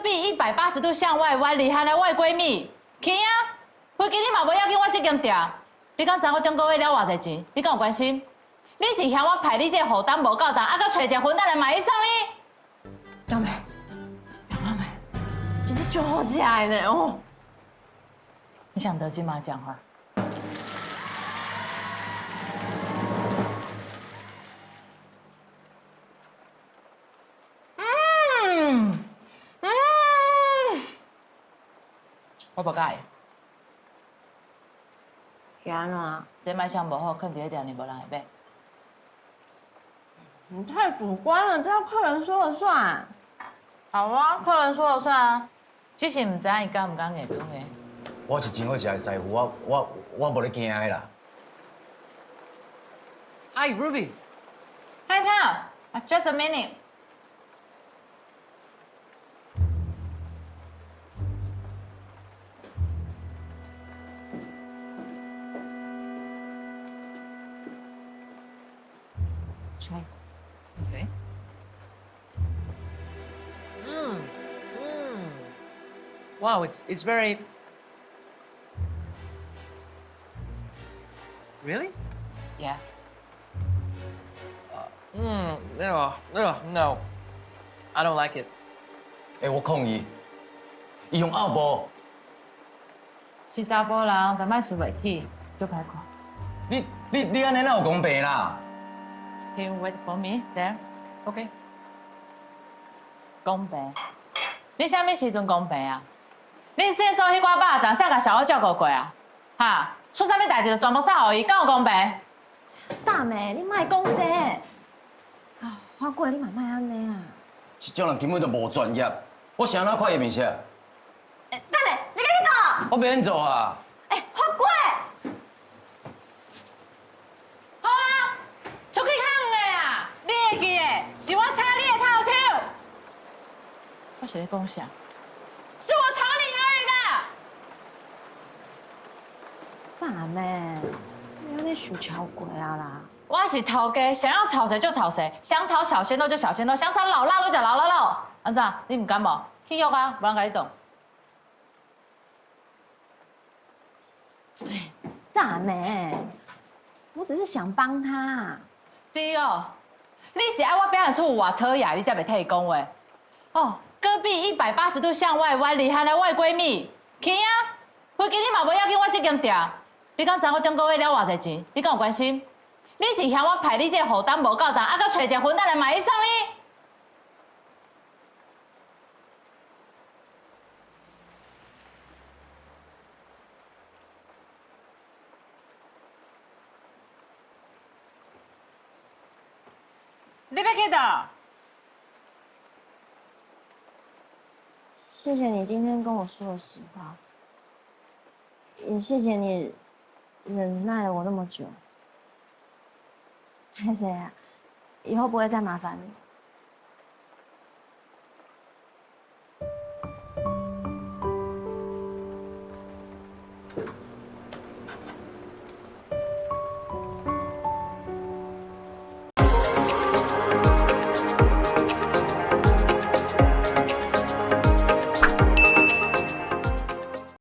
壁180度向外弯，厉害的我的闺蜜，去啊！飞机你嘛无要紧，我这间店，你敢知我中个月了偌济钱？你敢有关心？你是嫌我排你这负担无够重，还搁找一个混蛋来买伊送伊？大妹，杨阿妹，真的就好食的呢哦。你想得金马奖啊？我不介意。是安怎？这卖相无好，囥伫咧店里无人会买。你太主观了，这要客人说了算。好啊，客人说了算啊。只是唔知伊敢唔敢硬讲诶。我是真好食的师傅，我无咧惊的啦。Hi, Ruby. Hi Tom, just a minute. Try. Okay. Wow, it's very. Really? Yeah. No. I don't like it. 我抗议，伊用拗步，是查甫人，但莫输袂起，就歹看。你安尼哪有公平啦？ Can you wait for me there? Okay. 公平？你啥物时阵公平啊？恁洗手迄寡肉粽，谁甲小我照顾过啊？哈，出啥物代志就全部撒予伊，敢有公平？大妹，你莫讲这啊！花贵，你嘛莫安尼啊！这种人根本就无专业，我想哪看伊面色？大妹，你要去倒？我免做啊！花贵，好啊，出去巷的啊！你会记的，是我插你的头条。我是咧讲啥？是我吵你而已的。大妹，你安尼想超过啊啦！我是头家，想要炒谁就炒谁，想炒小鲜肉就小鲜肉，想炒老辣都叫老辣肉。安怎？你唔敢无？去约啊，无人甲你动。大妹，我只是想帮他。是哦，你是爱我表现出有偌讨厌，你才袂替伊讲话。哦，隔壁180度向外弯，厉害的我的闺蜜，去啊！飞机你嘛无要紧，我这间店，你敢知我中个月了偌济钱？你敢有关心？你是嫌我排你这负担无够重，还搁找一个混蛋来买伊送伊？你要去倒？谢谢你今天跟我说的实话，也谢谢你忍耐了我那么久。谢谢啊，以后不会再麻烦你。